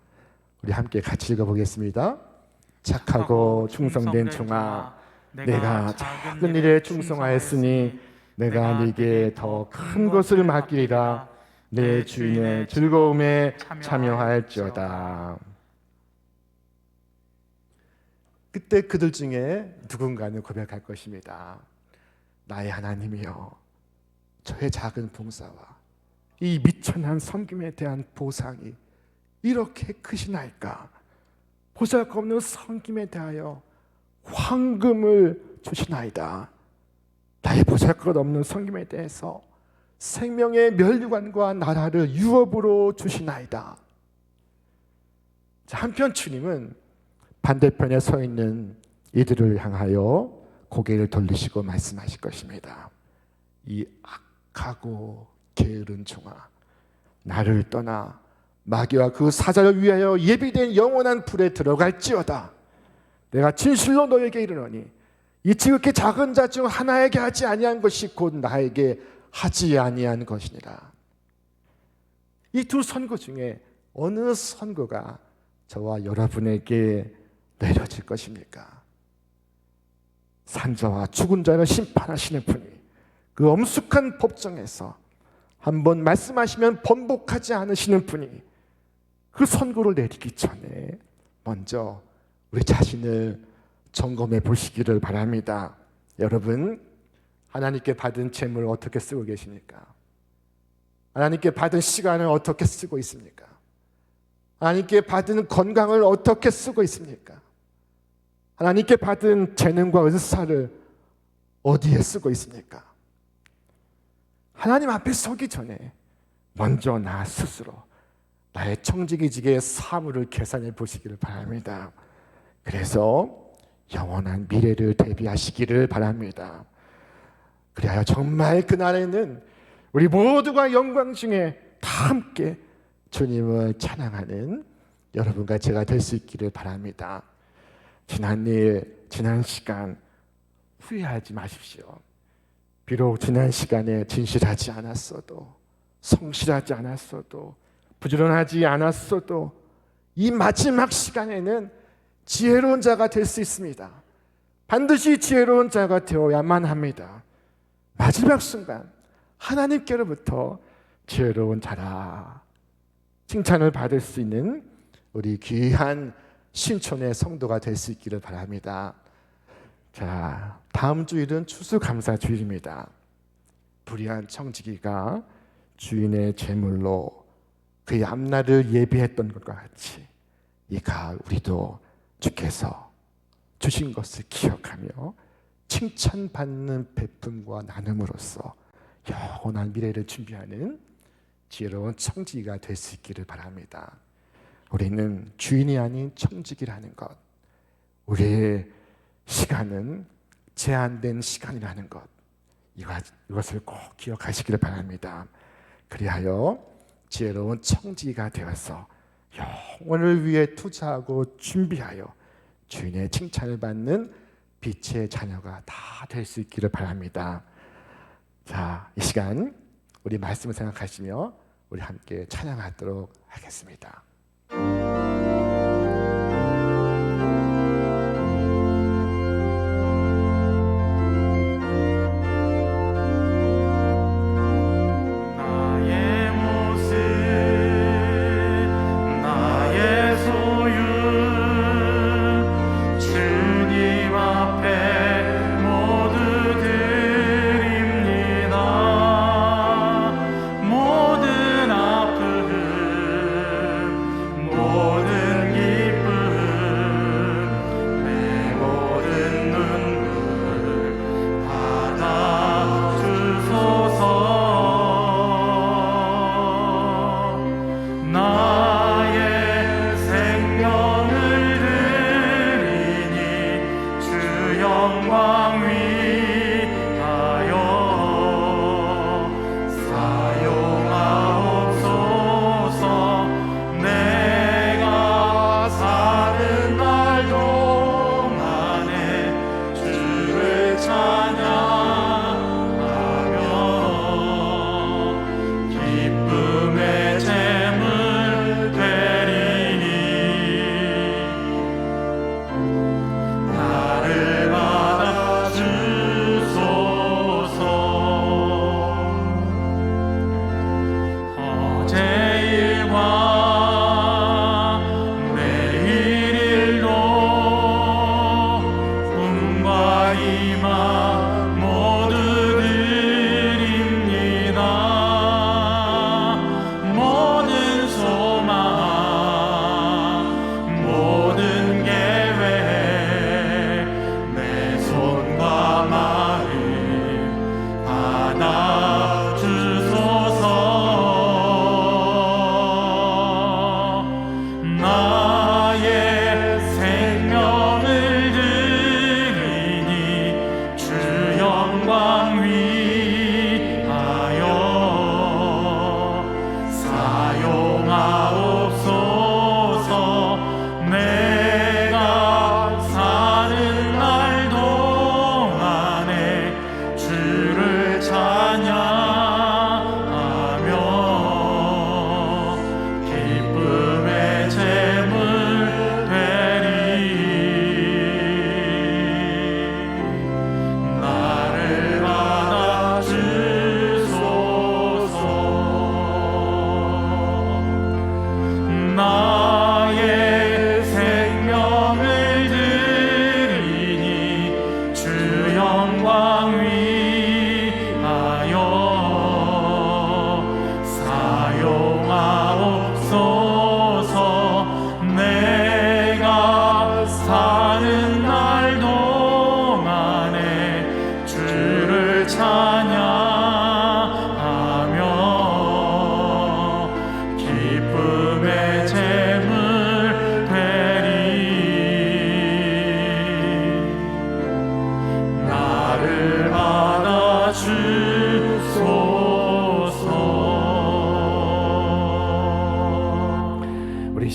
우리 함께 같이 읽어보겠습니다. 착하고 충성된 종아, 내가 작은 일에 충성하였으니 내가 네게 더 큰 것을 맡기리라. 내 주인의 즐거움에 참여할지어다. 그때 그들 중에 누군가는 고백할 것입니다. 나의 하나님이여, 저의 작은 봉사와 이 미천한 섬김에 대한 보상이 이렇게 크시나이까? 보잘것없는 섬김에 대하여 황금을 주시나이다. 나의 보잘것없는 섬김에 대해서 생명의 면류관과 나라를 유업으로 주시나이다. 한편 주님은 반대편에 서 있는 이들을 향하여 고개를 돌리시고 말씀하실 것입니다. 이 악하고 게으른 종아, 나를 떠나 마귀와 그 사자를 위하여 예비된 영원한 불에 들어갈지어다. 내가 진실로 너에게 이르노니 이 지극히 작은 자 중 하나에게 하지 아니한 것이 곧 나에게 하지 아니한 것이니라. 이 두 선고 중에 어느 선고가 저와 여러분에게 내려질 것입니까? 산자와 죽은 자를 심판하시는 분이 그 엄숙한 법정에서 한번 말씀하시면 번복하지 않으시는 분이 그 선고를 내리기 전에 먼저 우리 자신을 점검해 보시기를 바랍니다. 여러분, 하나님께 받은 재물을 어떻게 쓰고 계십니까? 하나님께 받은 시간을 어떻게 쓰고 있습니까? 하나님께 받은 건강을 어떻게 쓰고 있습니까? 하나님께 받은 재능과 은사를 어디에 쓰고 있습니까? 하나님 앞에 서기 전에 먼저 나 스스로 나의 청지기직의 사물을 계산해 보시기를 바랍니다. 그래서 영원한 미래를 대비하시기를 바랍니다. 그래야 정말 그날에는 우리 모두가 영광 중에 다 함께 주님을 찬양하는 여러분과 제가 될 수 있기를 바랍니다. 지난 일, 지난 시간 후회하지 마십시오. 비록 지난 시간에 진실하지 않았어도, 성실하지 않았어도, 부지런하지 않았어도 이 마지막 시간에는 지혜로운 자가 될 수 있습니다. 반드시 지혜로운 자가 되어야만 합니다. 마지막 순간 하나님께로부터 지혜로운 자라 칭찬을 받을 수 있는 우리 귀한 신촌의 성도가 될 수 있기를 바랍니다. 자, 다음 주일은 추수감사주일입니다. 불의한 청지기가 주인의 재물로 그의 앞날을 예비했던 것과 같이 이 가을 우리도 주께서 주신 것을 기억하며 칭찬받는 베품과 나눔으로써 영원한 미래를 준비하는 지혜로운 청지기가 될 수 있기를 바랍니다. 우리는 주인이 아닌 청지기라는 것, 우리의 시간은 제한된 시간이라는 것, 이것을 꼭 기억하시기를 바랍니다. 그리하여 지혜로운 청지기가 되어서 영혼을 위해 투자하고 준비하여 주인의 칭찬을 받는 빛의 자녀가 다 될 수 있기를 바랍니다. 자, 이 시간 우리 말씀을 생각하시며 우리 함께 찬양하도록 하겠습니다. 모든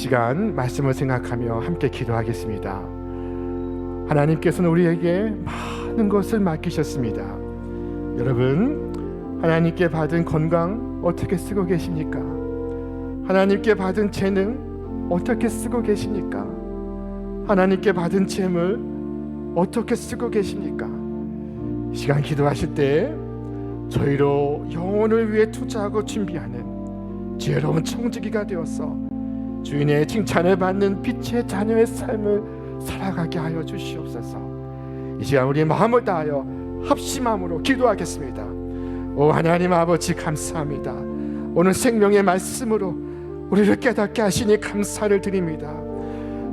시간 말씀을 생각하며 함께 기도하겠습니다. 하나님께서는 우리에게 많은 것을 맡기셨습니다. 여러분, 하나님께 받은 건강 어떻게 쓰고 계십니까? 하나님께 받은 재능 어떻게 쓰고 계십니까? 하나님께 받은 재물 어떻게 쓰고 계십니까? 이 시간 기도하실 때 저희로 영혼을 위해 투자하고 준비하는 지혜로운 청지기가 되어서 주인의 칭찬을 받는 빛의 자녀의 삶을 살아가게 하여 주시옵소서. 이 시간 우리의 마음을 다하여 합심함으로 기도하겠습니다. 오 하나님 아버지, 감사합니다. 오늘 생명의 말씀으로 우리를 깨닫게 하시니 감사를 드립니다.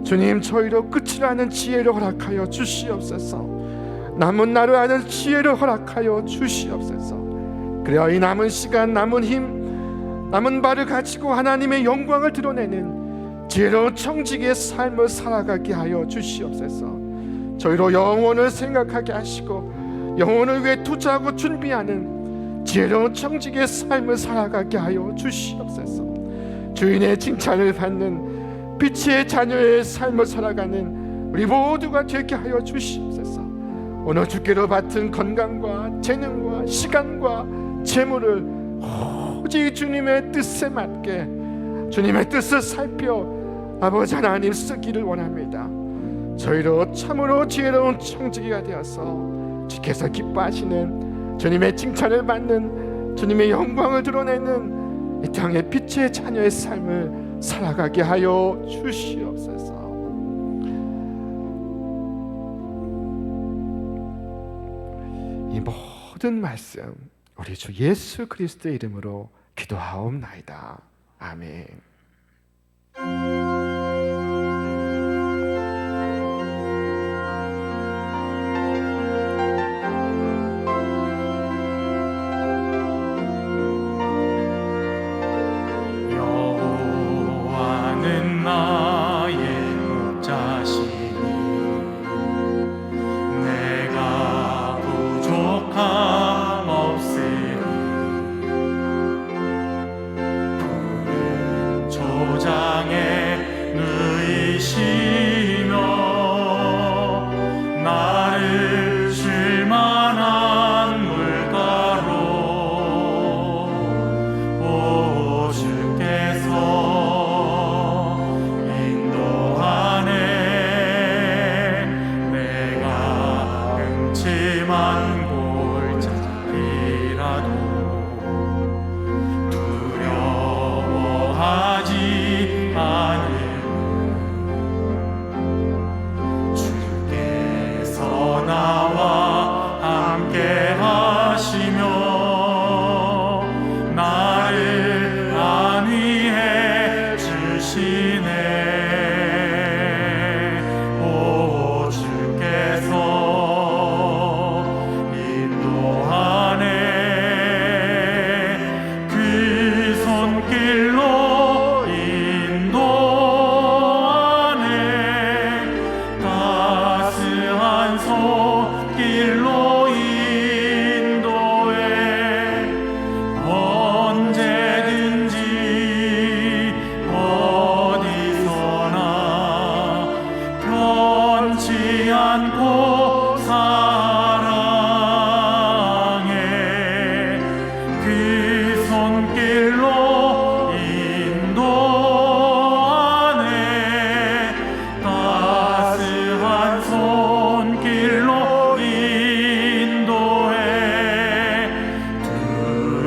주님, 저희로 끝을 아는 지혜를 허락하여 주시옵소서. 남은 날을 아는 지혜를 허락하여 주시옵소서. 그래야 이 남은 시간, 남은 힘, 남은 발을 가지고 하나님의 영광을 드러내는 지혜로운 청지기의 삶을 살아가게 하여 주시옵소서. 저희로 영혼을 생각하게 하시고 영혼을 위해 투자하고 준비하는 지혜로운 청지기의 삶을 살아가게 하여 주시옵소서. 주인의 칭찬을 받는 빛의 자녀의 삶을 살아가는 우리 모두가 되게 하여 주시옵소서. 오늘 주께로 받은 건강과 재능과 시간과 재물을 오직 주님의 뜻에 맞게, 주님의 뜻을 살펴 아버지 하나님 쓰기를 원합니다. 저희로 참으로 지혜로운 청지기가 되어서 주께서 기뻐하시는 주님의 칭찬을 받는 주님의 영광을 드러내는 이 땅의 빛의 자녀의 삶을 살아가게 하여 주시옵소서. 이 모든 말씀 우리 주 예수 그리스도의 이름으로 기도하옵나이다. 아멘. 여호와는 나의 목자시니 내가 부족함 없으리. 푸른 초장에 누이시며 나를 쉴 만한 물가로 오 주께서 인도하네. 내가 음침한 골짜기라도 두려워하지 않으리. 주께서 나와 함께 하시며 나를 안위해 주시네. 오 주께서 인도하네. 그 손길로 인도하네. 따스한 손길로 인도해. 언제든지 어디서나 편치 않고 사랑해. 그 손길로 인도하네. 따스한 손길로 인도해.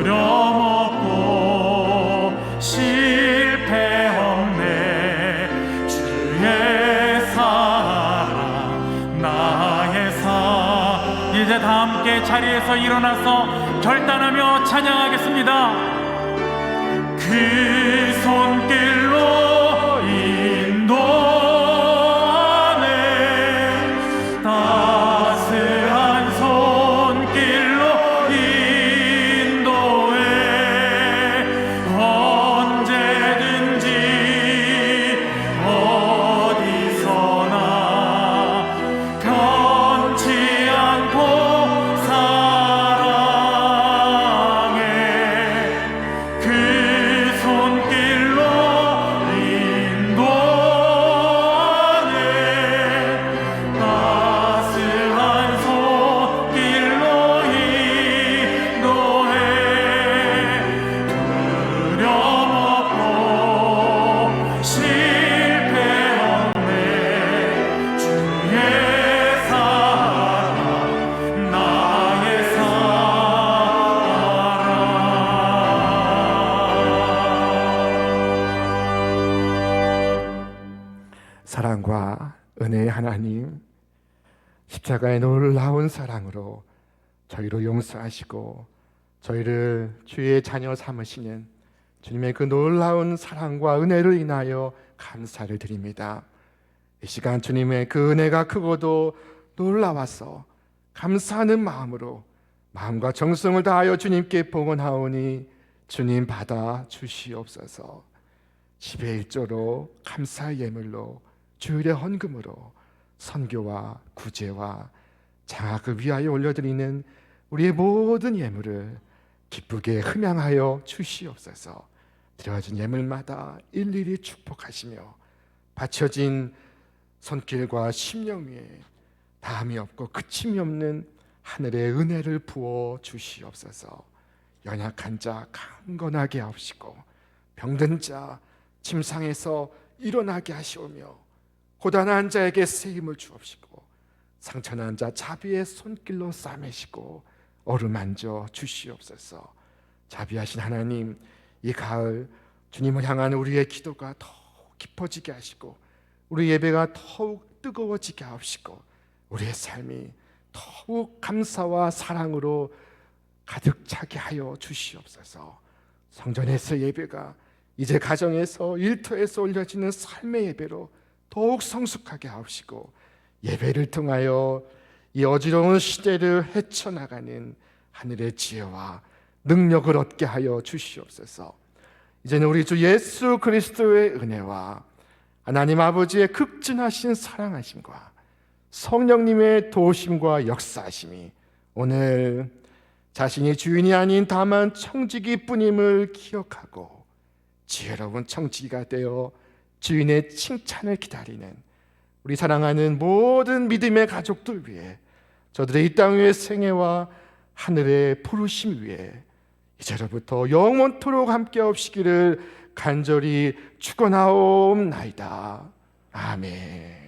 두려먹고 실패 없네. 주의 사랑 나의 사. 이제 다 함께 자리에서 일어나서 결단하며 찬양하겠습니다. 그 손길로 인도하네. 따스한 손길로 인도해. 언제든지 어디서나 편치 않고 사랑해. 그 손길로 십자가의 놀라운 사랑으로 저희를 용서하시고 저희를 주의 자녀 삼으시는 주님의 그 놀라운 사랑과 은혜를 인하여 감사를 드립니다. 이 시간 주님의 그 은혜가 크고도 놀라워서 감사하는 마음으로 마음과 정성을 다하여 주님께 봉헌하오니 주님 받아 주시옵소서. 10의 1조로 감사의 예물로 주일의 헌금으로 선교와 구제와 장학을 위하여 올려드리는 우리의 모든 예물을 기쁘게 흠양하여 주시옵소서. 드려진 예물마다 일일이 축복하시며 바쳐진 손길과 심령 위에 다함이 없고 그침이 없는 하늘의 은혜를 부어 주시옵소서. 연약한 자 강건하게 하시고 병든 자 침상에서 일어나게 하시오며 고단한 자에게 새 힘을 주옵시고 상처난 자 자비의 손길로 싸매시고 어루만져 주시옵소서. 자비하신 하나님, 이 가을 주님을 향한 우리의 기도가 더욱 깊어지게 하시고 우리 예배가 더욱 뜨거워지게 하시고 우리의 삶이 더욱 감사와 사랑으로 가득 차게 하여 주시옵소서. 성전에서 예배가 이제 가정에서 일터에서 올려지는 삶의 예배로 더욱 성숙하게 하시고 예배를 통하여 이 어지러운 시대를 헤쳐나가는 하늘의 지혜와 능력을 얻게 하여 주시옵소서. 이제는 우리 주 예수 그리스도의 은혜와 하나님 아버지의 극진하신 사랑하심과 성령님의 도우심과 역사하심이 오늘 자신이 주인이 아닌 다만 청지기 뿐임을 기억하고 지혜로운 청지기가 되어 주인의 칭찬을 기다리는 우리 사랑하는 모든 믿음의 가족들 위해 저들의 이 땅 위의 생애와 하늘의 부르심 위에 이제로부터 영원토록 함께 하시기를 간절히 축원하옵나이다. 아멘.